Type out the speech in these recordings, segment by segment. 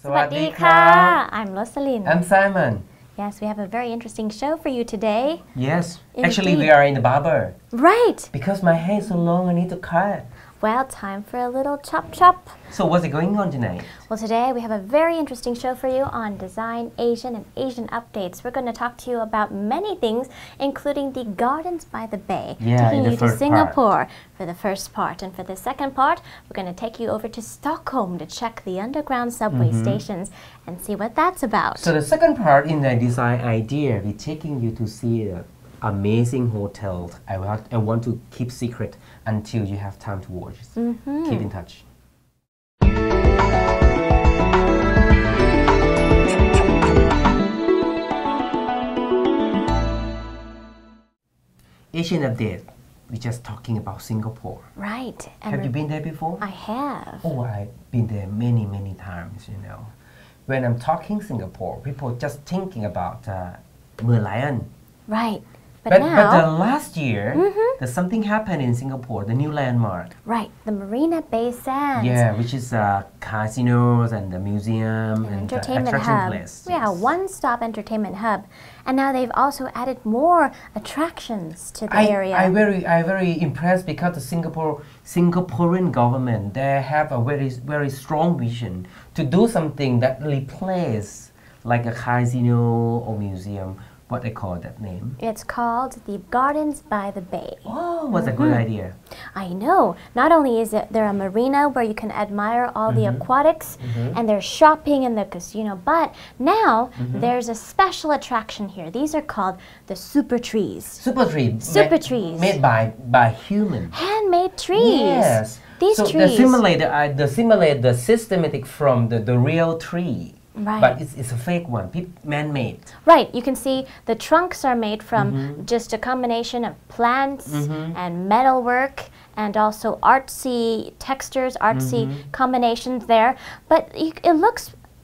สวัสดีค่ะ I'm Rosalind. I'm Simon. Yes, we have a very interesting show for you today. Yes, Indeed. actually we are in the barber. Right. Because my hair is so long, I need to cut. Well, time for a little chop. So what's going on tonight? Well, today we have a very interesting show for you on Design Asian and Asian updates. We're going to talk to you about many things, including the Gardens by the Bay. Taking you to Singapore for the first part. And for the second part, we're going to take you over to Stockholm to check the underground subway stations and see what that's about. So the second part in the design idea, we're taking you to see amazing hotels. I want to keep secret until you have time to watch. Keep in touch. Asian update. We're just talking about Singapore. Right. And have you been there before? I have. Oh, I've been there many times, you know. When I'm talking Singapore, people just thinking about Merlion. Right. But now, last year, there's something happened in Singapore, the new landmark. Right, the Marina Bay Sands. Yeah, which is casinos and the museum and the entertainment attraction hub. place. Yeah, yes. one-stop entertainment hub. And now they've also added more attractions to the area. I'm very impressed because the Singaporean government, they have a very strong vision to do something that replace like a casino or museum. What they call that name? It's called the Gardens by the Bay. Oh, what's a good idea. I know. Not only is there a marina where you can admire all the aquatics and there's shopping in the casino, but now there's a special attraction here. These are called the super trees. Super trees. Super trees. Made by humans. Handmade trees. Yes. These so trees. They simulate the systematic from the real tree. Right. But it's a fake one, man-made. Right. You can see the trunks are made from just a combination of plants and metalwork and also artsy textures, artsy combinations there. But it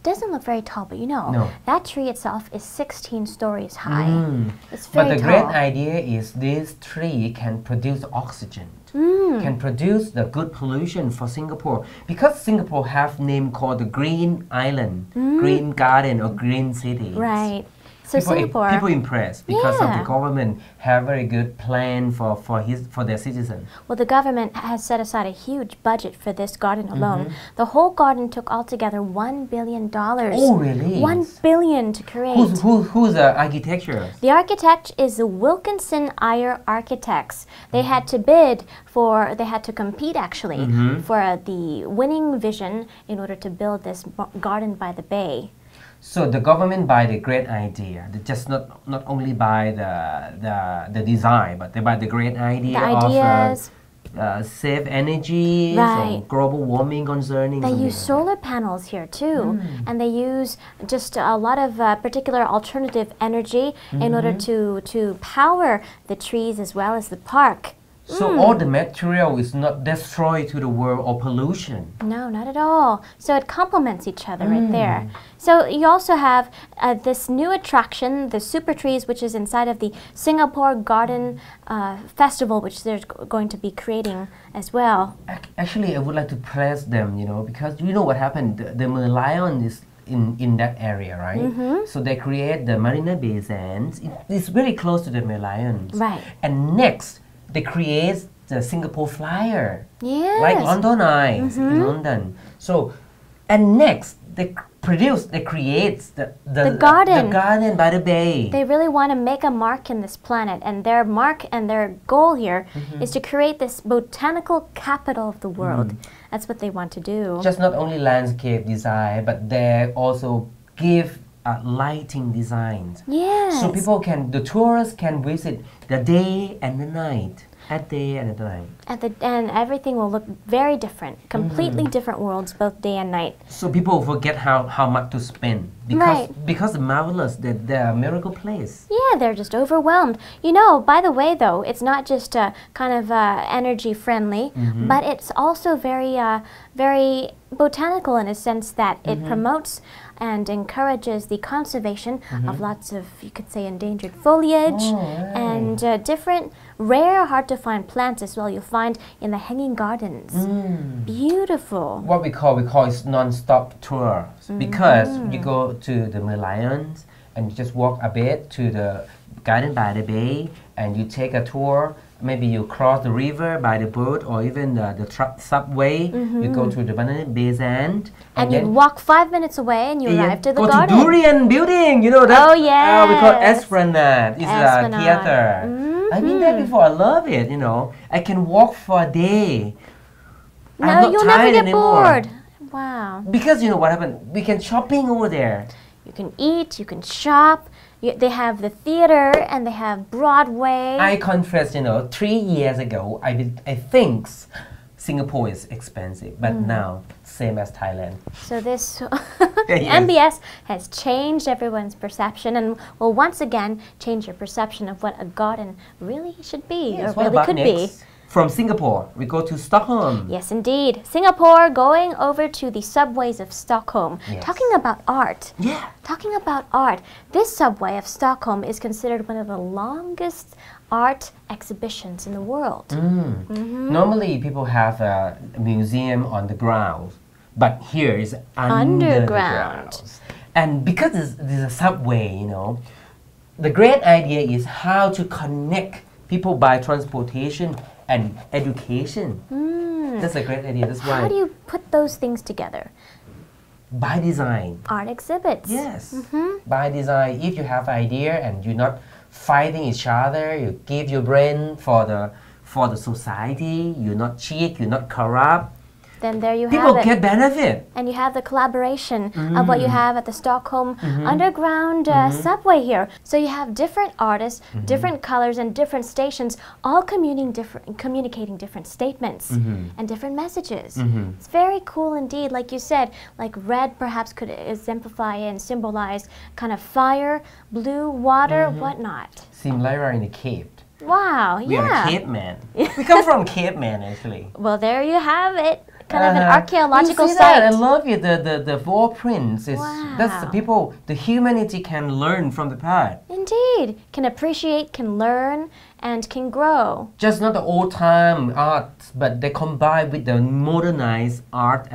doesn't look very tall, but you know, that tree itself is 16 stories high. It's very tall. But the tall. great idea is this tree can produce oxygen. Can produce the good pollution for Singapore, because Singapore have name called the Green Island, Green Garden or Green City. Right. So Singapore, people impressed because of the government have very good plan for their citizens. Well, the government has set aside a huge budget for this garden alone. The whole garden took altogether $1 billion. Oh, really? $1 billion to create. Who's the architecture? The architect is the Wilkinson Eyre Architects. They had to compete actually for the winning vision in order to build this garden by the bay. So the government buy the great idea. They just not only buy the design, but they buy the great idea of save energy, so global warming concerning. They use solar panels here too, and they use just a lot of particular alternative energy in order to power the trees as well as the park. So all the material is not destroyed to the world or pollution. No, not at all. So it complements each other right there. So you also have this new attraction, the Super Trees, which is inside of the Singapore Garden Festival, which they're going to be creating as well. Actually, I would like to praise them, you know, because you know what happened? The Merlion is in that area, right? So they create the Marina Bay Sands. It's very close to the Merlion. Right. And next, they create the Singapore Flyer, yes. like London Eye in London. So, and next they create the garden by the bay. They really want to make a mark in this planet, and their mark and their goal here is to create this botanical capital of the world. That's what they want to do. Just not only landscape design, but they also give lighting designs. Yes. So the tourists can visit the day and the night. At day and at night. And everything will look very different. Completely different worlds, both day and night. So people forget how much to spend. Because the marvelous, they're a miracle place. Yeah, they're just overwhelmed. You know, by the way though, it's not just kind of energy friendly, but it's also very botanical in a sense that it promotes and encourages the conservation of lots of, you could say, endangered foliage and different rare, hard to find plants as well. You'll find in the hanging gardens. Beautiful. What we call is non-stop tour because you go to the Merlions and you just walk a bit to the Garden by the Bay and you take a tour. Maybe you cross the river by the boat or even the subway. You go to the Banana Bay Sand. And you walk 5 minutes away and you arrive to the garden. Go to Durian Building, you know that? Oh, yeah. We call it Esplanade. It's a theater. I've been there before. I love it, you know. I can walk for a day. No, you'll never get bored. Wow. Because you know what happened? We can shopping over there. You can eat, you can shop. They have the theater and they have Broadway. I confess, you know, 3 years ago, I think Singapore is expensive, but now same as Thailand. So this MBS has changed everyone's perception and will once again change your perception of what a garden really should be or really could be. From Singapore, we go to Stockholm. Yes, indeed. Singapore, going over to the subways of Stockholm. Yes. Talking about art. Yeah. Talking about art. This subway of Stockholm is considered one of the longest art exhibitions in the world. Normally, people have a museum on the ground, but here is underground. And because there's a subway, you know, the great idea is how to connect people by transportation and education. That's a great idea. That's why. How do you put those things together? By design. Art exhibits. Yes. By design. If you have idea and you're not fighting each other, you give your brain for the society. You're not cheat. You're not corrupt. Then there you have it. People get benefit. And you have the collaboration of what you have at the Stockholm underground subway here. So you have different artists, different colors, and different stations, all communicating different statements and different messages. It's very cool indeed. Like you said, like red perhaps could exemplify and symbolize kind of fire, blue, water, whatnot. Seems like we're in a cave. Wow, We are caveman. We come from caveman actually. Well, there you have it. Kind of an archaeological you see site. That? I love it. The footprints. That's the people. The humanity can learn from the past. Indeed, can appreciate, can learn, and can grow. Just not the old time art, but they combine with the modernized art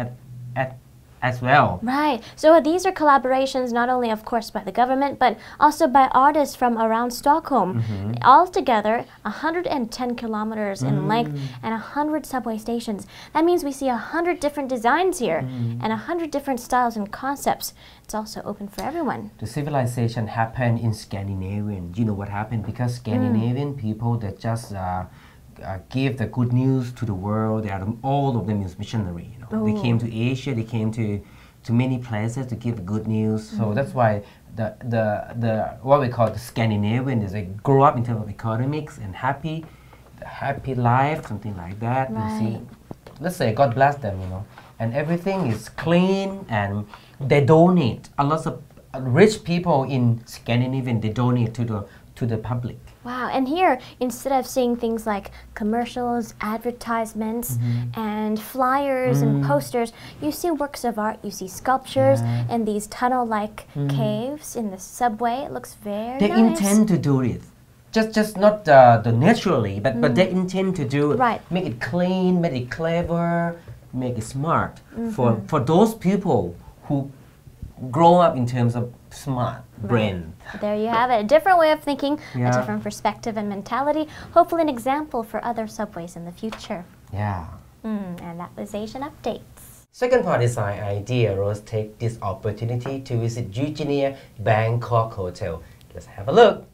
as well. Right. So these are collaborations not only, of course, by the government, but also by artists from around Stockholm. Altogether, 110 kilometers in length and 100 subway stations. That means we see 100 different designs here and 100 different styles and concepts. It's also open for everyone. The civilization happened in Scandinavian. You know what happened? Because Scandinavian people that just give the good news to the world. All of them is missionary. You know? They came to Asia. They came to many places to give good news. So that's why the what we call the Scandinavian is they grow up in terms of economics and happy life, something like that. Right. You see, let's say God bless them, you know, and everything is clean and they donate. A lot of rich people in Scandinavian they donate to the public. Wow, and here, instead of seeing things like commercials, advertisements, and flyers and posters, you see works of art, you see sculptures and these tunnel-like caves in the subway. It looks very nice. They intend to do it. Just not the naturally, but they intend to do it. Right. Make it clean, make it clever, make it smart. For those people who grow up in terms of smart brain. There you have it. A different way of thinking, a different perspective and mentality. Hopefully an example for other subways in the future. Yeah. And that was Asian Updates. Second part design idea, Rose take this opportunity to visit Eugenia Bangkok Hotel. Let's have a look.